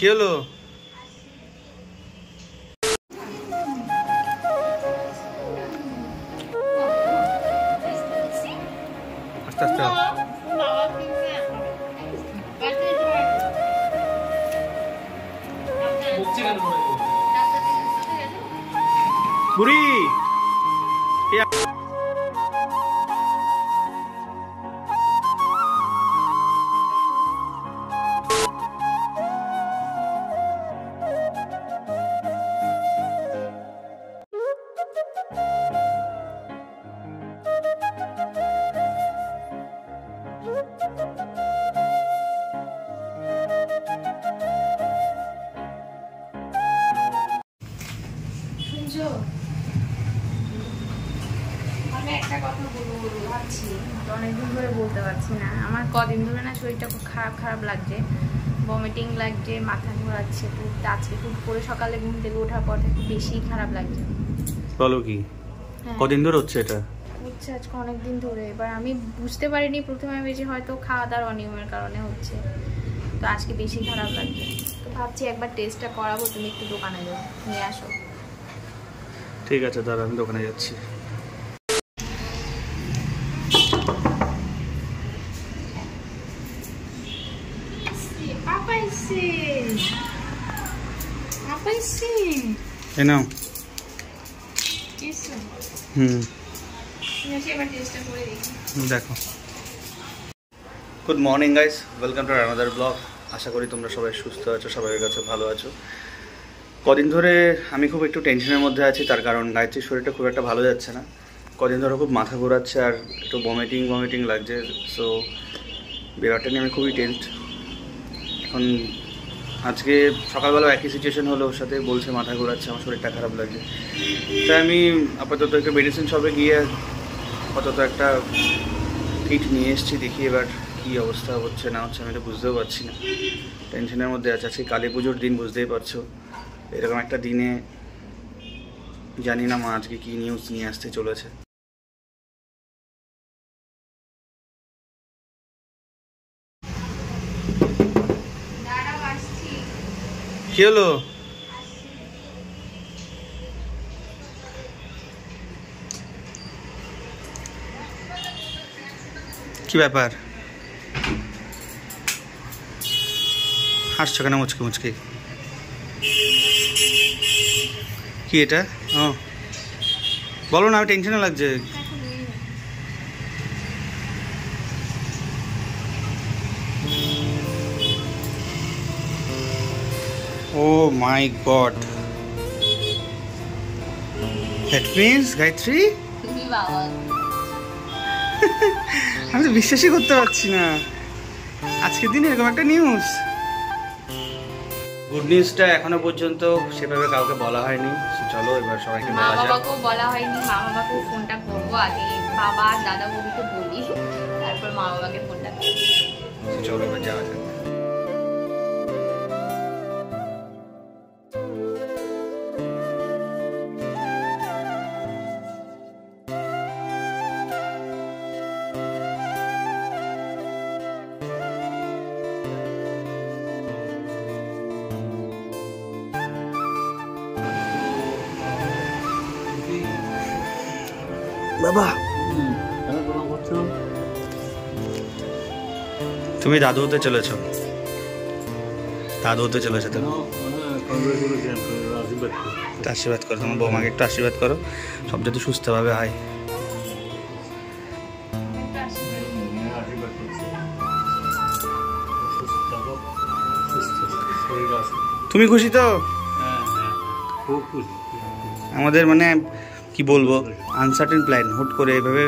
কি হলো? আস্তে আস্তে বুড়ি আমি একটা কথা বলবো ভাবছি, অনেকদিন ধরে বলতে পারছি না। আমার কদিন ধরে না শরীরটা খুব খারাপ লাগছে, ভমিটিং লাগছে, মাথা ঘোরাচ্ছে, আজকে হুট করে সকালে ঘুম থেকে ওঠার পর থেকে বেশি খারাপ লাগছে। বলো কি? কদিন ধরে হচ্ছে এটা? হচ্ছে আজকে অনেকদিন ধরে। এবার আমি বুঝতে পারিনি প্রথমে, ভেবেছি হয়তো খাওয়া দাওয়ার অনিয়মের কারণে হচ্ছে, তো আজকে বেশি খারাপ লাগছে। তো ভাবছি একবার টেস্টটা করাবো, তুমি একটু দোকানে যাও, নিয়ে আসো। ঠিক আছে, দাঁড়া আমি দোকানে যাচ্ছি। দেখো, good morning guys, welcome to another blog. আশা করি তোমরা সবাই সুস্থ আছো, সবাই কাছে ভালো আছো। কদিন ধরে আমি খুব একটু টেনশনের মধ্যে আছি, তার কারণ গায়ত্রীর শরীরটা খুব একটা ভালো যাচ্ছে না। কদিন ধরে খুব মাথা ঘোরাচ্ছে আর একটু ভমিটিং লাগছে। সো ব্যাপারটা নিয়ে আমি খুবই টেনসড। এখন আজকে সকালবেলা একই সিচুয়েশন হলো, ওর সাথে বলছে মাথা ঘোরাচ্ছে, আমার শরীরটা খারাপ লাগছে। তাই আমি আপাতত একটা মেডিসিন শপে গিয়ে আপাতত একটা কিট নিয়ে এসেছি, দেখি এবার কী অবস্থা হচ্ছে না হচ্ছে আমি তো বুঝতেও পারছি না, টেনশনের মধ্যে আছে। আজকে কালী পুজোর দিন, বুঝতেই পারছো। এরকম একটা দিনে জানি না মা আজকে কী নিউজ নিয়ে আসতে চলেছে। কি হলো? কি ব্যাপার? হাসছো কেন মুচকি মুচকি? কি এটা? ও বলো না, আমি টেনশনে লাগছে। ও মাই গড, দ্যাট মিন্স গায়ত্রী, আমি তো বিশ্বাসই করতে পারছি না আজকের দিনে এরকম একটা নিউজ। গুড নিউজটা এখনো পর্যন্ত সেভাবে কাউকে বলা হয়নি। চলো এবার সবাইকে বলা যাক। মা বাবাকেও বলা হয়নি, মা বাবাকেও ফোনটা করবো আগে, বাবা দাদা বৌদিকে বলি, তারপর মা বাবাকে ফোনটা করবো। চলো এবার যাওয়া যাক। বাবা তুমি দাদু হতে চলেছো, দাদু হতে চলেছো তুমি। আশীর্বাদ করো, তোমার বৌমাকে একটু আশীর্বাদ করো, সব যাতে সুস্থভাবে হয়। তুমি খুশি তো? আমাদের মানে কি বলবো, আনসার্টেন প্ল্যান, হুট করে এভাবে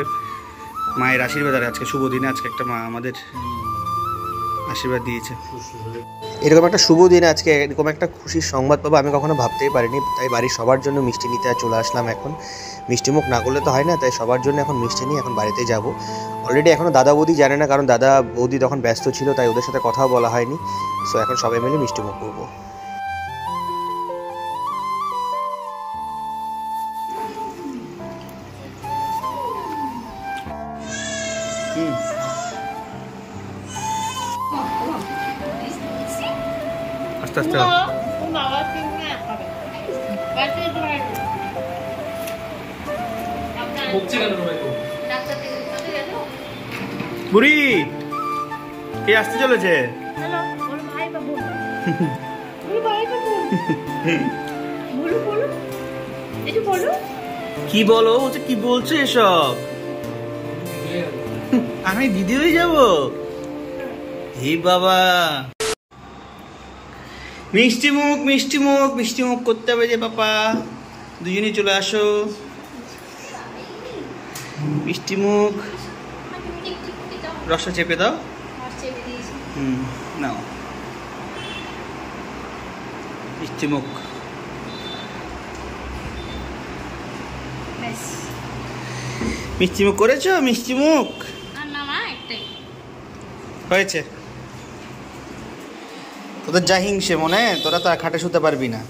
মায়ের আশীর্বাদ। আর আজকে শুভ দিনে আজকে একটা মা আমাদের আশীর্বাদ দিয়েছে। এরকম একটা শুভ দিনে আজকে এরকম একটা খুশির সংবাদ পাবো আমি কখনো ভাবতেই পারিনি। তাই বাড়ির সবার জন্য মিষ্টি নিতে চলে আসলাম। এখন মিষ্টিমুখ না করলে তো হয় না, তাই সবার জন্য এখন মিষ্টি নিয়ে এখন বাড়িতে যাব। অলরেডি এখনও দাদা বৌদি জানে না, কারণ দাদা বৌদি তখন ব্যস্ত ছিল, তাই ওদের সাথে কথাও বলা হয়নি। সো এখন সবাই মিলে মিষ্টিমুখ করবো। আস্তে আস্তে আস্তে বুড়ি কে আসতে চলেছে? কি বলো? কি বলছো এসব? আমি দিদি হয়ে যাবো? হে বাবা, মিষ্টি মুখ মিষ্টি মুখ মিষ্টি মুখ করতে হবে যে বাবা। দুজনেই চলে আসো, মিষ্টি মুখ। রসটা চেপে দাও। নাও মিষ্টি মুখ। মিষ্টি মুখ করেছো? মিষ্টি মুখ হয়েছে। তোদের যা হিংসে মনে, তোরা তো আর খাটে শুতে পারবি না।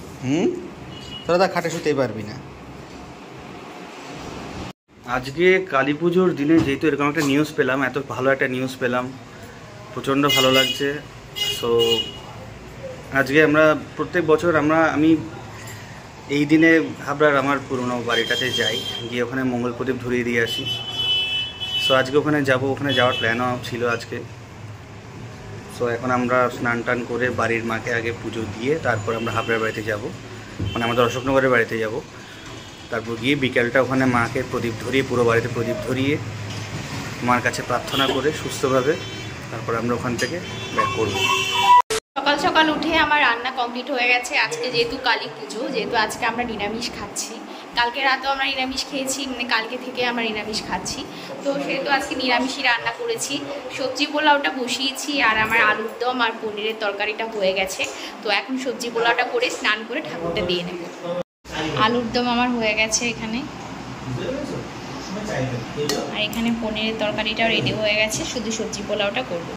তোরা তো আর খাটে শুতেই পারবি না। আজকে কালী পুজোর দিনে যেহেতু এরকম একটা নিউজ পেলাম, এত ভালো একটা নিউজ পেলাম, প্রচণ্ড ভালো লাগছে। সো আজকে আমরা প্রত্যেক বছর আমি এই দিনে হাবড়ার আমার পুরনো বাড়িটাতে যাই, গিয়ে ওখানে মঙ্গল প্রদীপ ধরিয়ে দিয়ে আসি। সো আজকে ওখানে যাব, ওখানে যাওয়ার প্ল্যানও ছিল আজকে। সো এখন আমরা স্নান টান করে বাড়ির মাকে আগে পুজো দিয়ে তারপর আমরা হাবড়ার বাড়িতে যাব, মানে আমাদের অশোকনগরের বাড়িতে যাব। তারপর গিয়ে বিকেলটা ওখানে মাকে প্রদীপ ধরিয়ে, পুরো বাড়িতে প্রদীপ ধরিয়ে মার কাছে প্রার্থনা করে সুস্থভাবে তারপর আমরা ওখান থেকে ব্যাক করব। সকাল সকাল উঠে আমার রান্না কমপ্লিট হয়ে গেছে। আজকে যেহেতু কালী পুজো, যেহেতু আজকে আমরা নিরামিষ খাচ্ছি, কালকে রাতেও আমরা নিরামিষ খেয়েছি, মানে কালকে থেকে আমরা নিরামিষ খাচ্ছি, তো সেহেতু আজকে নিরামিষই রান্না করেছি। সবজি পোলাওটা বসিয়েছি, আর আমার আলুর দম আর পনিরের তরকারিটা হয়ে গেছে। তো এখন সবজি পোলাওটা করে স্নান করে ঠাকুরটা দিয়ে নেব। আলুর দম আমার হয়ে গেছে এখানে, আর এখানে পনিরের তরকারিটাও রেডি হয়ে গেছে, শুধু সবজি পোলাওটা করব।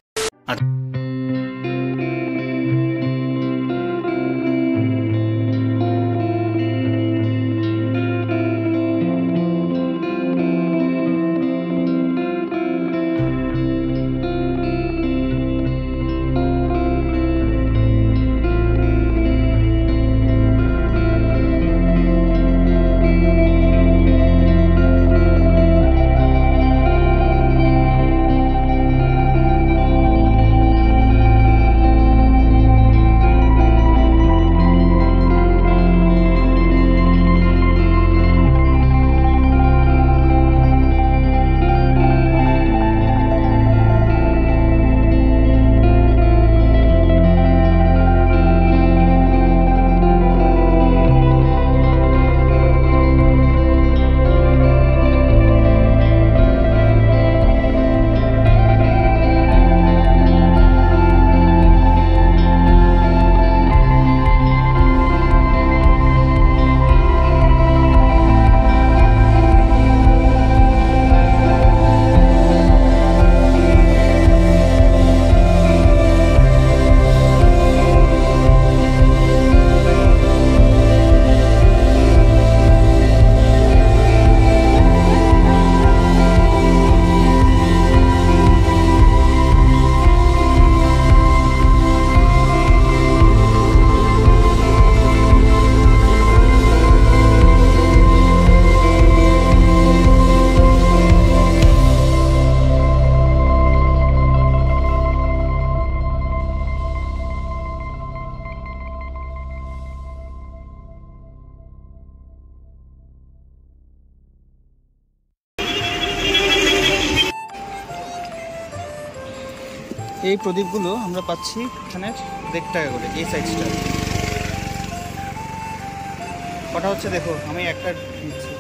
এই প্রদীপগুলো আমরা পাচ্ছি এখানে 1.5 টাকা করে, এই সাইজটা। কটা হচ্ছে দেখো, আমি একটা নিচ্ছি।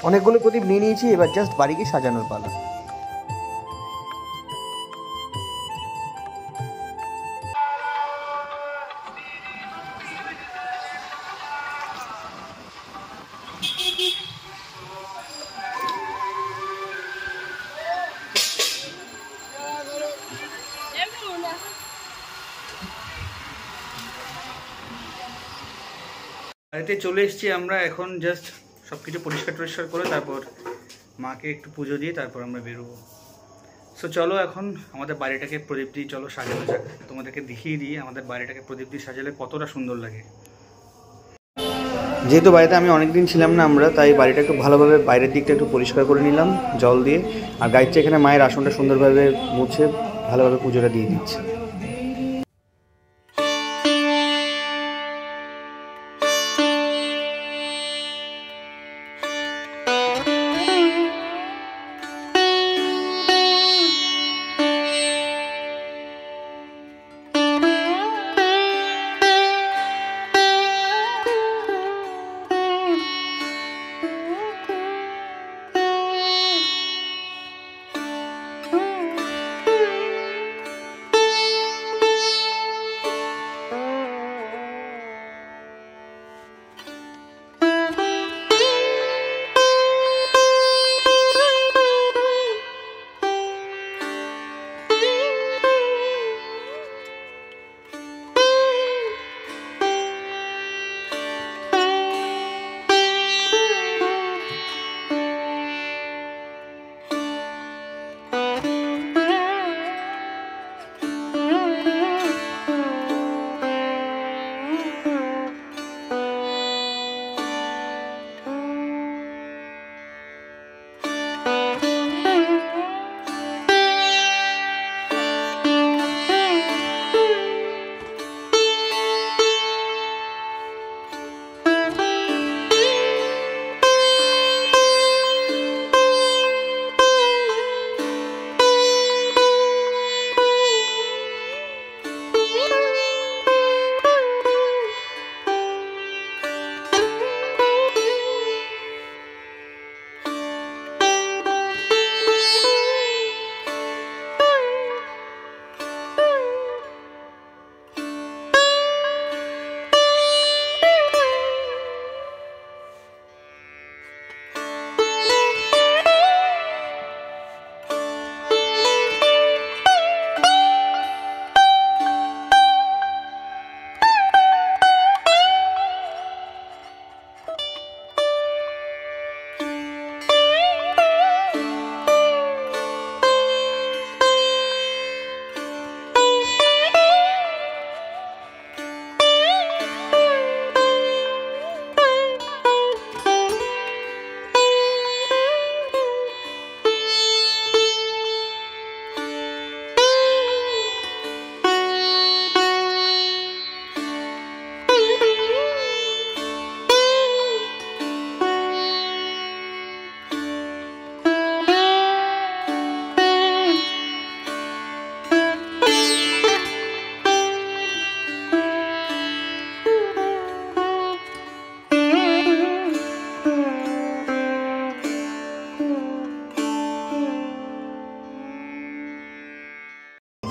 অনেকগুলো প্রদীপ নিয়ে নিয়েছি, এবার জাস্ট বাড়িকে সাজানোর পালা। বাড়িতে চলে এসেছি আমরা, এখন জাস্ট সব কিছু পরিষ্কার টরিষ্কার করে তারপর মাকে একটু পুজো দিয়ে তারপর আমরা বেরোবো। সো চলো এখন আমাদের বাড়িটাকে প্রদীপ দিয়ে চলো সাজানো যাক, তোমাদেরকে দেখিয়ে দিই আমাদের বাড়িটাকে প্রদীপ দিয়ে সাজালে কতটা সুন্দর লাগে। যেহেতু বাড়িতে আমি অনেকদিন ছিলাম না আমরা, তাই বাড়িটাকে ভালোভাবে বাইরের দিকটা একটু পরিষ্কার করে নিলাম জল দিয়ে, আর গাইছে এখানে মায়ের আসনটা সুন্দরভাবে মুছে ভালোভাবে পুজোটা দিয়ে দিচ্ছে।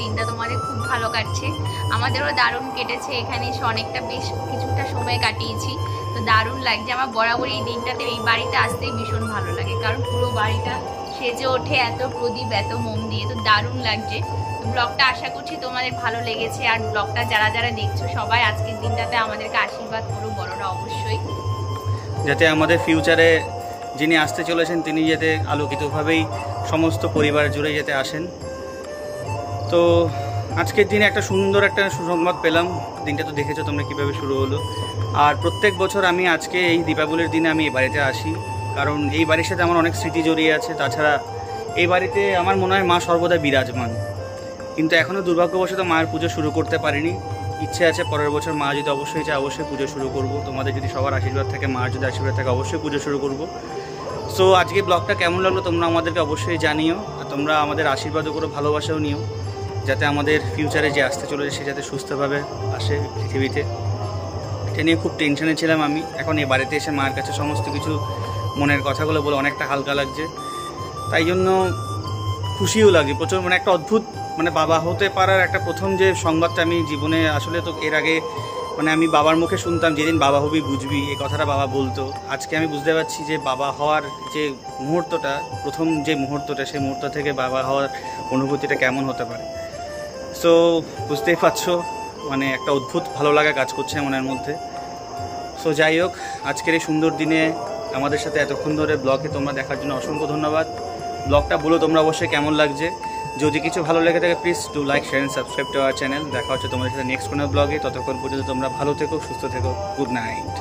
দিনটা তোমাদের খুব ভালো কাটছে, আমাদেরও দারুণ কেটেছে। এখানে এসে অনেকটা বেশ কিছুটা সময় কাটিয়েছি, তো দারুণ লাগছে। আমার বরাবর এই দিনটাতে এই বাড়িতে আসতেই ভীষণ ভালো লাগে, কারণ পুরো বাড়িটা সেজে ওঠে এত প্রদীপ এত মোম দিয়ে, তো দারুণ লাগছে। ব্লগটা আশা করছি তোমাদের ভালো লেগেছে, আর ব্লগটা যারা যারা দেখছো সবাই আজকের দিনটাতে আমাদেরকে আশীর্বাদ করো, বড়রা অবশ্যই, যাতে আমাদের ফিউচারে যিনি আসতে চলেছেন তিনি যাতে আলোকিতভাবেই সমস্ত পরিবার জুড়ে যেতে আসেন। তো আজকের দিনে একটা সুন্দর একটা সুসংবাদ পেলাম, দিনটা তো দেখেছো তোমরা কীভাবে শুরু হলো। আর প্রত্যেক বছর আমি আজকে এই দীপাবলির দিনে আমি এই বাড়িতে আসি, কারণ এই বাড়ির সাথে আমার অনেক স্মৃতি জড়িয়ে আছে। তাছাড়া এই বাড়িতে আমার মনে হয় মা সর্বদা বিরাজমান, কিন্তু এখনও দুর্ভাগ্যবশত মায়ের পুজো শুরু করতে পারিনি। ইচ্ছে আছে পরের বছর মা যদি অবশ্যই চায় অবশ্যই পুজো শুরু করব। তোমাদের যদি সবার আশীর্বাদ থাকে, মার যদি আশীর্বাদ থাকে, অবশ্যই পুজো শুরু করব। সো আজকে ব্লগটা কেমন লাগলো তোমরা আমাদেরকে অবশ্যই জানিও, আর তোমরা আমাদের আশীর্বাদও করো, ভালোবাসাও নিও, যাতে আমাদের ফিউচারে যে আসতে চলেছে সে যাতে সুস্থভাবে আসে পৃথিবীতে। এটা নিয়ে খুব টেনশনে ছিলাম আমি। এখন এই বাড়িতে এসে মায়ের কাছে সমস্ত কিছু মনের কথাগুলো বলে অনেকটা হালকা লাগছে, তাই জন্য খুশিও লাগে প্রচুর। মানে একটা অদ্ভুত, মানে বাবা হতে পারার একটা প্রথম যে সংবাদটা আমি জীবনে, আসলে তো এর আগে মানে আমি বাবার মুখে শুনতাম যেদিন বাবা হবি বুঝবি, এই কথাটা বাবা বলতো। আজকে আমি বুঝতে পারছি যে বাবা হওয়ার যে মুহূর্তটা, প্রথম যে মুহূর্তটা, সেই মুহূর্ত থেকে বাবা হওয়ার অনুভূতিটা কেমন হতে পারে। সো বুঝতেই পারছো, মানে একটা অদ্ভুত ভালো লাগা কাজ করছে মনের মধ্যে। সো যাই হোক, আজকের এই সুন্দর দিনে আমাদের সাথে এতক্ষণ ধরে ব্লগে তোমরা দেখার জন্য অসংখ্য ধন্যবাদ। ব্লগটা বলো তোমরা অবশ্যই কেমন লাগছে, যদি কিছু ভালো লেগে থাকে please do like share and subscribe to our channel. দেখা হচ্ছে তোমাদের সাথে নেক্সট কোনো ব্লগে। ততক্ষণ পর্যন্ত তোমরা ভালো থেকো, সুস্থ থেকো। Good night.